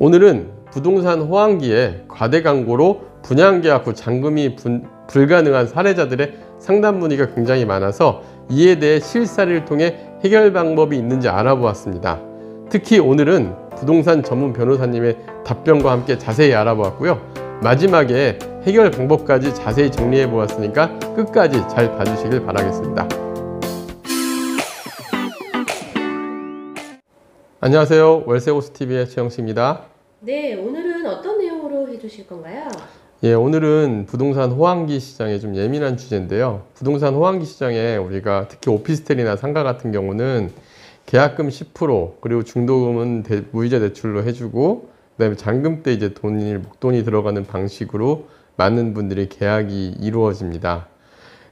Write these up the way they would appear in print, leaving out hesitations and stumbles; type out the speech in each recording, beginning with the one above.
오늘은 부동산 호황기에 과대 광고로 분양계약 후 잔금이 불가능한 사례자들의 상담 문의가 굉장히 많아서 이에 대해 실사례를 통해 해결 방법이 있는지 알아보았습니다. 특히 오늘은 부동산 전문 변호사님의 답변과 함께 자세히 알아보았고요. 마지막에 해결 방법까지 자세히 정리해 보았으니까 끝까지 잘 봐주시길 바라겠습니다. 안녕하세요. 월세호스TV의 최영식입니다. 네, 오늘은 어떤 내용으로 해주실 건가요? 예, 오늘은 부동산 호황기 시장에 좀 예민한 주제인데요. 부동산 호황기 시장에 우리가 특히 오피스텔이나 상가 같은 경우는 계약금 10% 그리고 중도금은 무이자 대출로 해주고 그다음에 잔금 때 이제 목돈이 들어가는 방식으로 많은 분들이 계약이 이루어집니다.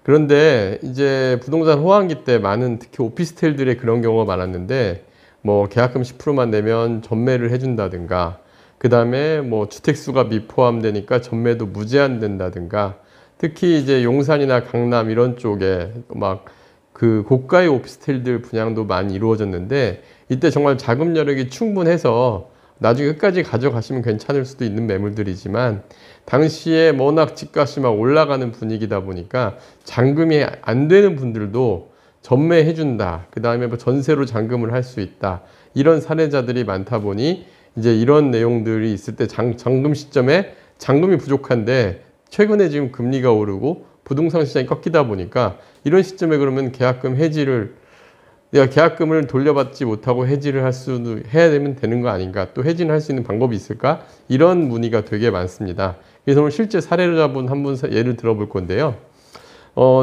그런데 이제 부동산 호황기 때 많은 특히 오피스텔들의 그런 경우가 많았는데 뭐 계약금 10%만 내면 전매를 해준다든가 그 다음에 뭐 주택수가 미포함되니까 전매도 무제한 된다든가 특히 이제 용산이나 강남 이런 쪽에 막 그 고가의 오피스텔들 분양도 많이 이루어졌는데 이때 정말 자금 여력이 충분해서 나중에 끝까지 가져가시면 괜찮을 수도 있는 매물들이지만 당시에 워낙 집값이 막 올라가는 분위기다 보니까 잔금이 안 되는 분들도 전매해준다. 그 다음에 뭐 전세로 잔금을 할 수 있다. 이런 사례자들이 많다 보니 이제 이런 내용들이 있을 때 잔금 시점에 잔금이 부족한데 최근에 지금 금리가 오르고 부동산 시장이 꺾이다 보니까 이런 시점에 그러면 계약금 해지를 내가 계약금을 돌려받지 못하고 해지를 해야 되는 거 아닌가? 또 해지는 할 수 있는 방법이 있을까? 이런 문의가 되게 많습니다. 그래서 오늘 실제 사례자분 한 분 예를 들어볼 건데요.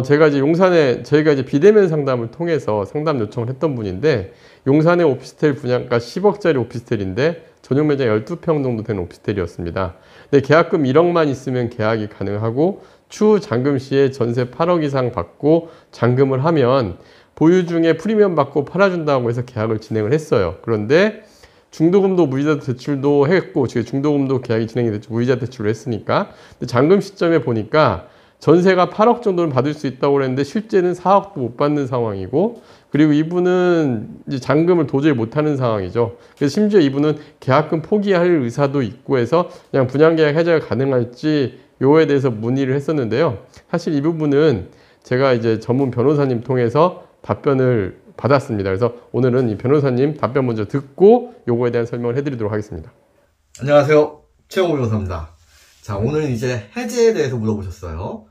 제가 이제 용산에 저희가 이제 비대면 상담을 통해서 상담 요청을 했던 분인데 용산의 오피스텔 분양가 10억짜리 오피스텔인데 전용 매장 12평 정도 되는 오피스텔이었습니다. 근데 계약금 1억만 있으면 계약이 가능하고 추후 잔금 시에 전세 8억 이상 받고 잔금을 하면 보유 중에 프리미엄 받고 팔아준다고 해서 계약을 진행을 했어요. 그런데 중도금도 무이자 대출도 했고 중도금도 계약이 진행이 됐죠. 무이자 대출로 했으니까. 근데 잔금 시점에 보니까 전세가 8억 정도는 받을 수 있다고 그랬는데 실제는 4억도 못 받는 상황이고 그리고 이분은 이제 잔금을 도저히 못하는 상황이죠. 그래서 심지어 이분은 계약금 포기할 의사도 있고 해서 그냥 분양계약 해제가 가능할지 요에 대해서 문의를 했었는데요. 사실 이 부분은 제가 이제 전문 변호사님 통해서 답변을 받았습니다. 그래서 오늘은 이 변호사님 답변 먼저 듣고 요거에 대한 설명을 해드리도록 하겠습니다. 안녕하세요. 최영호 변호사입니다. 자, 오늘은 이제 해제에 대해서 물어보셨어요.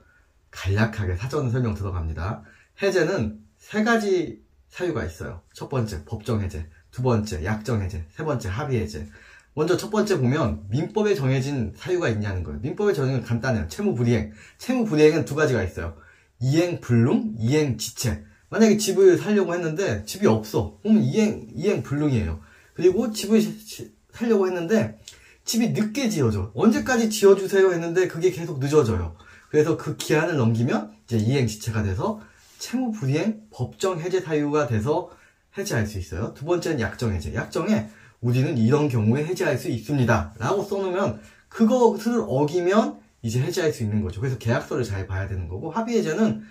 간략하게 사전 설명 들어갑니다. 해제는 세 가지 사유가 있어요. 첫 번째, 법정 해제. 두 번째, 약정 해제. 세 번째, 합의 해제. 먼저 첫 번째 보면 민법에 정해진 사유가 있냐는 거예요. 민법에 정해진 건 간단해요. 채무불이행. 채무불이행은 두 가지가 있어요. 이행불능, 이행지체. 만약에 집을 살려고 했는데 집이 없어. 그러면 이행불능이에요. 그리고 집을 살려고 했는데 집이 늦게 지어져. 언제까지 지어주세요 했는데 그게 계속 늦어져요. 그래서 그 기한을 넘기면 이제 이행지체가 돼서 채무불이행 법정 해제 사유가 돼서 해제할 수 있어요. 두 번째는 약정 해제. 약정에 우리는 이런 경우에 해제할 수 있습니다. 라고 써놓으면 그것을 어기면 이제 해제할 수 있는 거죠. 그래서 계약서를 잘 봐야 되는 거고 합의 해제는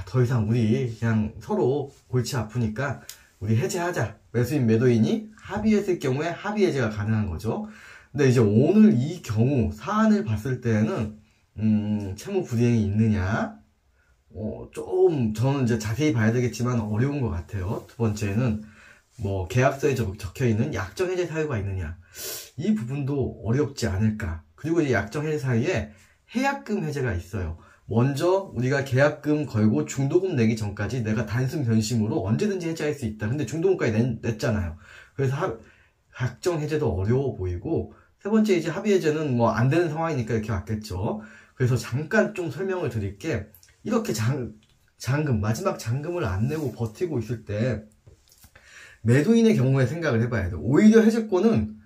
더 이상 우리 그냥 서로 골치 아프니까 우리 해제하자. 매수인 매도인이 합의했을 경우에 합의 해제가 가능한 거죠. 근데 이제 오늘 이 경우 사안을 봤을 때는 채무불이행이 있느냐 좀 저는 이제 자세히 봐야 되겠지만 어려운 것 같아요. 두 번째는 뭐 계약서에 적혀 있는 약정 해제 사유가 있느냐 이 부분도 어렵지 않을까. 그리고 이제 약정 해제 사유에 해약금 해제가 있어요. 먼저 우리가 계약금 걸고 중도금 내기 전까지 내가 단순 변심으로 언제든지 해제할 수 있다. 근데 중도금까지 냈잖아요. 그래서 약정 해제도 어려워 보이고 세 번째 이제 합의 해제는 뭐 안 되는 상황이니까 이렇게 왔겠죠. 그래서 잠깐 좀 설명을 드릴게. 이렇게 잔금 마지막 잔금을 안 내고 버티고 있을 때 매도인의 경우에 생각을 해봐야 돼. 오히려 해제권은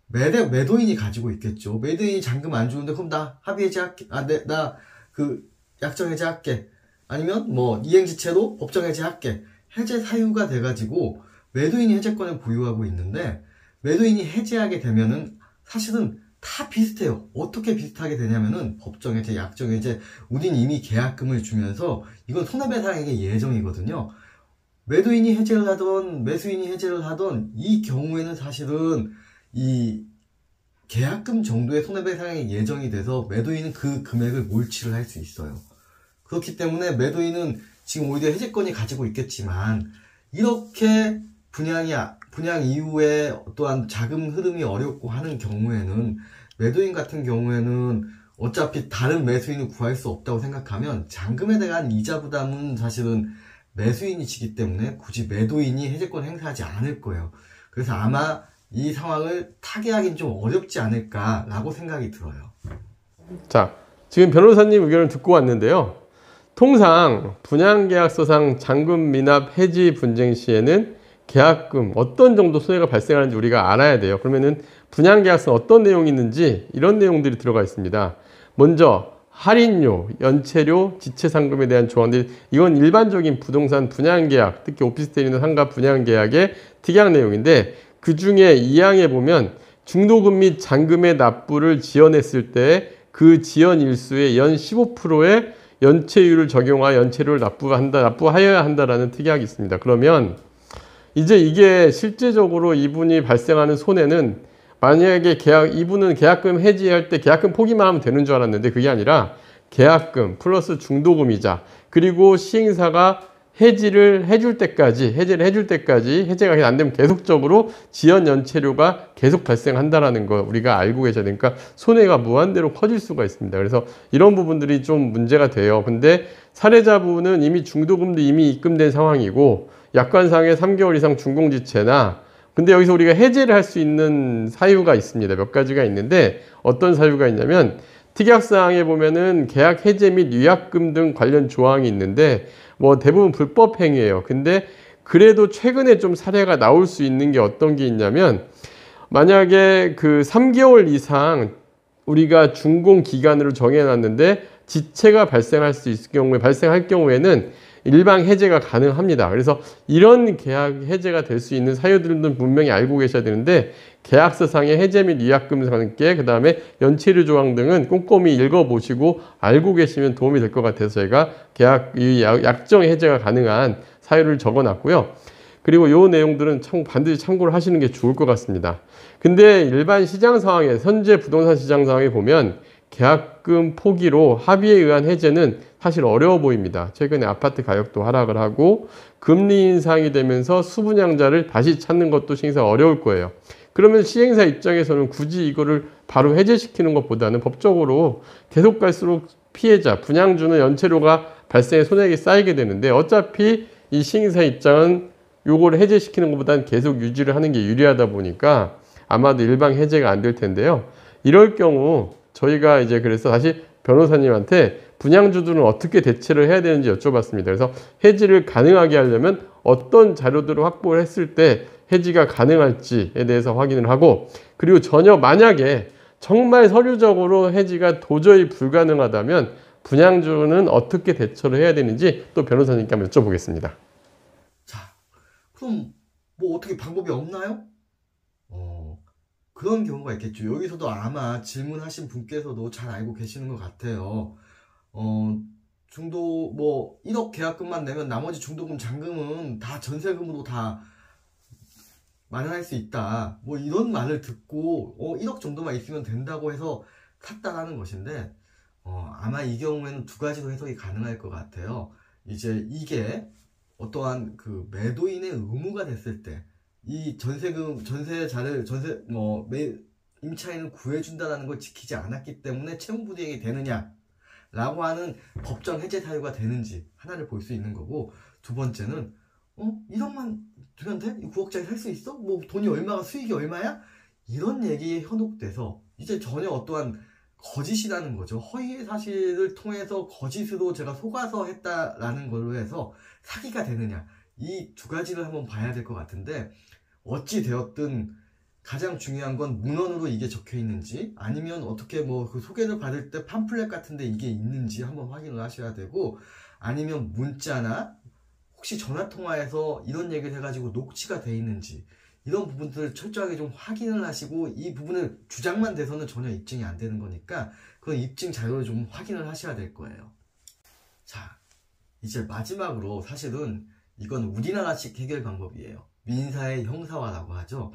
매도인이 가지고 있겠죠. 매도인이 잔금 안 주는데 그럼 나 합의 해제할게. 나 그 약정 해제할게. 아니면 뭐 이행지체로 법정 해제할게. 해제 사유가 돼가지고 매도인이 해제권을 보유하고 있는데 매도인이 해제하게 되면은 사실은 다 비슷해요. 어떻게 비슷하게 되냐면은 법정 해제, 약정 해제, 우린 이미 계약금을 주면서 이건 손해배상액의 예정이거든요. 매도인이 해제를 하던 매수인이 해제를 하던 이 경우에는 사실은 이 계약금 정도의 손해배상이 예정이 돼서 매도인은 그 금액을 몰취를 할 수 있어요. 그렇기 때문에 매도인은 지금 오히려 해지권이 가지고 있겠지만 이렇게 분양 이후에 또한 자금 흐름이 어렵고 하는 경우에는 매도인 같은 경우에는 어차피 다른 매수인을 구할 수 없다고 생각하면 잔금에 대한 이자 부담은 사실은 매수인이 지기 때문에 굳이 매도인이 해지권 행사하지 않을 거예요. 그래서 아마 이 상황을 타개하기는 좀 어렵지 않을까라고 생각이 들어요. 자, 지금 변호사님 의견을 듣고 왔는데요. 통상 분양계약서상 잔금 미납 해지 분쟁 시에는 계약금 어떤 정도 손해가 발생하는지 우리가 알아야 돼요. 그러면은 분양계약서 어떤 내용이 있는지 이런 내용들이 들어가 있습니다. 먼저 할인료, 연체료, 지체상금에 대한 조항들이, 이건 일반적인 부동산 분양계약, 특히 오피스텔이나 상가 분양계약의 특약 내용인데, 그 중에 2항에 보면 중도금 및 잔금의 납부를 지연했을 때 그 지연 일수의 연 15%의 연체율을 적용하여 연체료를 납부하여야 한다라는 특약이 있습니다. 그러면 이제 이게 실제적으로 이분이 발생하는 손해는, 만약에 이분은 계약금 해지할 때 계약금 포기만 하면 되는 줄 알았는데 그게 아니라 계약금 플러스 중도금이자, 그리고 시행사가 해지를 해줄 때까지 해제가 안 되면 계속적으로 지연 연체료가 계속 발생한다라는 거 우리가 알고 계셔야 되니까 손해가 무한대로 커질 수가 있습니다. 그래서 이런 부분들이 좀 문제가 돼요. 근데 사례자분은 이미 중도금도 이미 입금된 상황이고 약관상의 3개월 이상 준공지체나, 근데 여기서 우리가 해제를 할 수 있는 사유가 있습니다. 몇 가지가 있는데 어떤 사유가 있냐면, 특약사항에 보면은 계약 해제 및 위약금 등 관련 조항이 있는데 뭐 대부분 불법 행위예요. 근데 그래도 최근에 좀 사례가 나올 수 있는 게 어떤 게 있냐면, 만약에 그 3개월 이상 우리가 준공 기간으로 정해놨는데 지체가 발생할 경우에는 일방 해제가 가능합니다. 그래서 이런 계약 해제가 될 수 있는 사유들은 분명히 알고 계셔야 되는데, 계약서상의 해제 및 위약금과 함께 그 다음에 연체료 조항 등은 꼼꼼히 읽어보시고 알고 계시면 도움이 될 것 같아서 저희가 약정 해제가 가능한 사유를 적어놨고요. 그리고 이 내용들은 반드시 참고를 하시는 게 좋을 것 같습니다. 근데 일반 시장 상황에, 현재 부동산 시장 상황에 보면 계약금 포기로 합의에 의한 해제는 사실 어려워 보입니다. 최근에 아파트 가격도 하락을 하고 금리 인상이 되면서 수분양자를 다시 찾는 것도 시행사 어려울 거예요. 그러면 시행사 입장에서는 굳이 이거를 바로 해제시키는 것보다는 법적으로 계속 갈수록 피해자, 분양주는 연체료가 발생해 손해액이 쌓이게 되는데, 어차피 이 시행사 입장은 요거를 해제시키는 것보다는 계속 유지를 하는 게 유리하다 보니까 아마도 일방 해제가 안 될 텐데요. 이럴 경우 저희가 이제 그래서 다시 변호사님한테 분양주들은 어떻게 대처를 해야 되는지 여쭤봤습니다. 그래서 해지를 가능하게 하려면 어떤 자료들을 확보를 했을 때 해지가 가능할지에 대해서 확인을 하고, 그리고 만약에 정말 서류적으로 해지가 도저히 불가능하다면 분양주는 어떻게 대처를 해야 되는지 또 변호사님께 한번 여쭤보겠습니다. 자, 그럼 뭐 어떻게 방법이 없나요? 그런 경우가 있겠죠. 여기서도 아마 질문하신 분께서도 잘 알고 계시는 것 같아요. 중도 1억 계약금만 내면 나머지 중도금, 잔금은 다 전세금으로 다 마련할 수 있다. 이런 말을 듣고 1억 정도만 있으면 된다고 해서 샀다라는 것인데, 아마 이 경우에는 두 가지로 해석이 가능할 것 같아요. 이제 이게 어떠한 그 매도인의 의무가 됐을 때, 이 전세자를 임차인을 구해준다는 걸 지키지 않았기 때문에 채무불이행이 되느냐 라고 하는 법정 해제 사유가 되는지 하나를 볼 수 있는 거고, 두 번째는 1억만 주면 돼? 9억짜리 살 수 있어? 돈이 얼마가, 수익이 얼마야? 이런 얘기에 현혹돼서 이제 전혀 어떠한 거짓이라는 거죠. 허위의 사실을 통해서 거짓으로 제가 속아서 했다라는 걸로 해서 사기가 되느냐, 이 두 가지를 한번 봐야 될 것 같은데, 어찌 되었든 가장 중요한 건 문헌으로 이게 적혀 있는지, 아니면 어떻게 그 소개를 받을 때 팜플렛 같은데 이게 있는지 한번 확인을 하셔야 되고, 아니면 문자나 혹시 전화통화에서 이런 얘기를 해가지고 녹취가 돼 있는지, 이런 부분들을 철저하게 좀 확인을 하시고, 이 부분을 주장만 돼서는 전혀 입증이 안 되는 거니까 그런 입증 자료를 좀 확인을 하셔야 될 거예요. 자, 이제 마지막으로, 사실은 이건 우리나라식 해결 방법이에요. 민사의 형사화라고 하죠.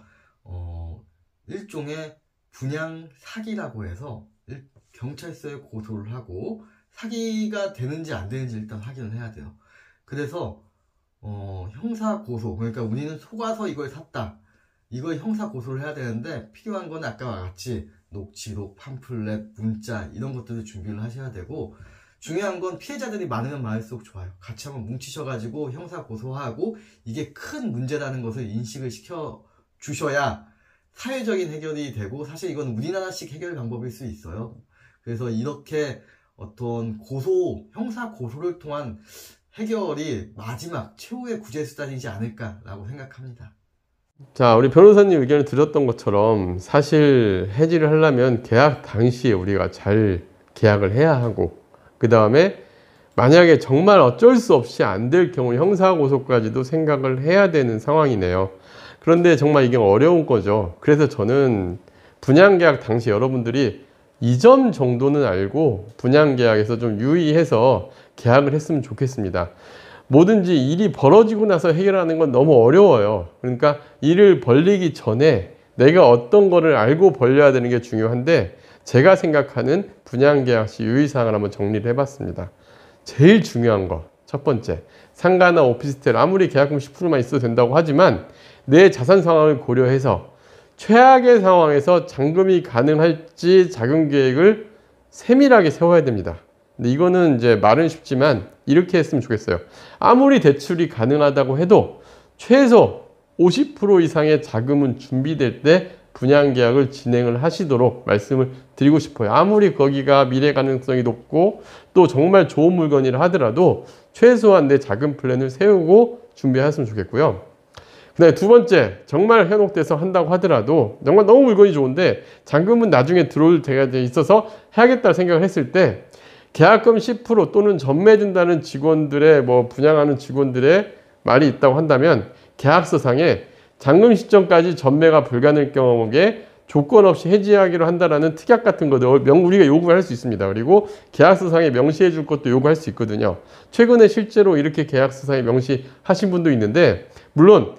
일종의 분양 사기라고 해서 경찰서에 고소를 하고 사기가 되는지 안 되는지 일단 확인을 해야 돼요. 그래서 형사 고소, 그러니까 우리는 속아서 이걸 샀다, 이걸 형사 고소를 해야 되는데 필요한 건 아까와 같이 녹취록, 팜플렛, 문자 이런 것들을 준비를 하셔야 되고, 중요한 건 피해자들이 많으면 많을수록 좋아요. 같이 한번 뭉치셔가지고 형사 고소하고 이게 큰 문제라는 것을 인식을 시켜 주셔야 사회적인 해결이 되고, 사실 이건 우리나라식 해결 방법일 수 있어요. 그래서 이렇게 어떤 형사 고소를 통한 해결이 마지막 최후의 구제수단이지 않을까라고 생각합니다. 자, 우리 변호사님 의견을 들었던 것처럼 사실 해지를 하려면 계약 당시에 우리가 잘 계약을 해야 하고, 그 다음에 만약에 정말 어쩔 수 없이 안 될 경우 형사고소까지도 생각을 해야 되는 상황이네요. 그런데 정말 이게 어려운 거죠. 그래서 저는 분양계약 당시 여러분들이 이 점 정도는 알고 분양계약에서 좀 유의해서 계약을 했으면 좋겠습니다. 뭐든지 일이 벌어지고 나서 해결하는 건 너무 어려워요. 그러니까 일을 벌리기 전에 내가 어떤 거를 알고 벌려야 되는 게 중요한데, 제가 생각하는 분양계약 시 유의사항을 한번 정리를 해봤습니다. 제일 중요한 거, 첫 번째, 상가나 오피스텔 아무리 계약금 10%만 있어도 된다고 하지만 내 자산 상황을 고려해서 최악의 상황에서 잔금이 가능할지 자금 계획을 세밀하게 세워야 됩니다. 근데 이거는 이제 말은 쉽지만 이렇게 했으면 좋겠어요. 아무리 대출이 가능하다고 해도 최소 50% 이상의 자금은 준비될 때 분양계약을 진행을 하시도록 말씀을 드리고 싶어요. 아무리 거기가 미래 가능성이 높고 또 정말 좋은 물건이라 하더라도 최소한 내 자금 플랜을 세우고 준비하셨으면 좋겠고요. 그 다음에 두 번째, 정말 현혹돼서 한다고 하더라도 정말 너무 물건이 좋은데 잔금은 나중에 들어올 때가 있어서 해야겠다 생각을 했을 때, 계약금 10% 또는 전매해준다는 직원들의 분양하는 직원들의 말이 있다고 한다면 계약서상에 잔금 시점까지 전매가 불가능할 경우에 조건 없이 해지하기로 한다라는 특약 같은 것도 우리가 요구를 할 수 있습니다. 그리고 계약서상에 명시해 줄 것도 요구할 수 있거든요. 최근에 실제로 이렇게 계약서상에 명시하신 분도 있는데, 물론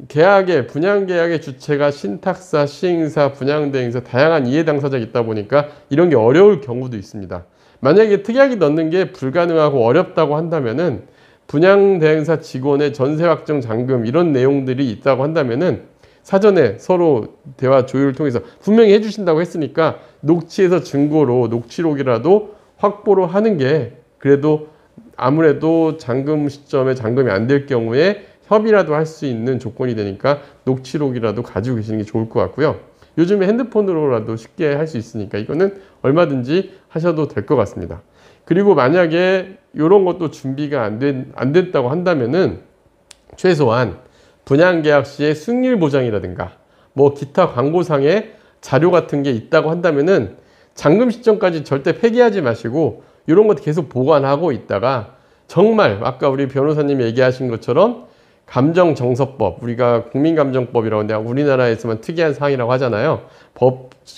분양계약의 주체가 신탁사, 시행사, 분양대행사, 다양한 이해당사자가 있다 보니까 이런 게 어려울 경우도 있습니다. 만약에 특약이 넣는 게 불가능하고 어렵다고 한다면은 분양대행사 직원의 전세 확정 잔금 이런 내용들이 있다고 한다면은 사전에 서로 대화 조율을 통해서 분명히 해주신다고 했으니까 녹취해서 증거로 녹취록이라도 확보로 하는 게 그래도 아무래도 잔금 시점에 잔금이 안 될 경우에 협의라도 할 수 있는 조건이 되니까 녹취록이라도 가지고 계시는 게 좋을 것 같고요. 요즘에 핸드폰으로라도 쉽게 할 수 있으니까 이거는 얼마든지 하셔도 될 것 같습니다. 그리고 만약에 이런 것도 준비가 안 됐다고 한다면은 최소한 분양계약 시에 승률 보장이라든가 기타 광고상의 자료 같은 게 있다고 한다면은 잔금 시점까지 절대 폐기하지 마시고 이런 것도 계속 보관하고 있다가 정말 아까 우리 변호사님이 얘기하신 것처럼 감정정서법, 우리가 국민감정법이라고 하는데 우리나라에서만 특이한 사항이라고 하잖아요.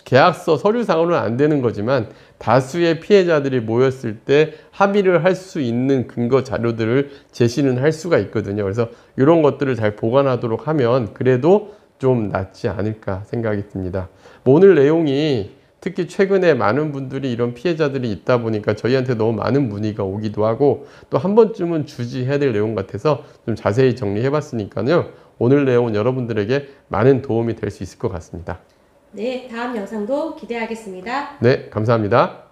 계약서 서류상으로는 안 되는 거지만 다수의 피해자들이 모였을 때 합의를 할 수 있는 근거 자료들을 제시는 할 수가 있거든요. 그래서 이런 것들을 잘 보관하도록 하면 그래도 좀 낫지 않을까 생각이 듭니다. 오늘 내용이 특히 최근에 많은 분들이 이런 피해자들이 있다 보니까 저희한테 너무 많은 문의가 오기도 하고 또 한 번쯤은 주지해야 될 내용 같아서 좀 자세히 정리해 봤으니까요. 오늘 내용은 여러분들에게 많은 도움이 될 수 있을 것 같습니다. 네, 다음 영상도 기대하겠습니다. 네, 감사합니다.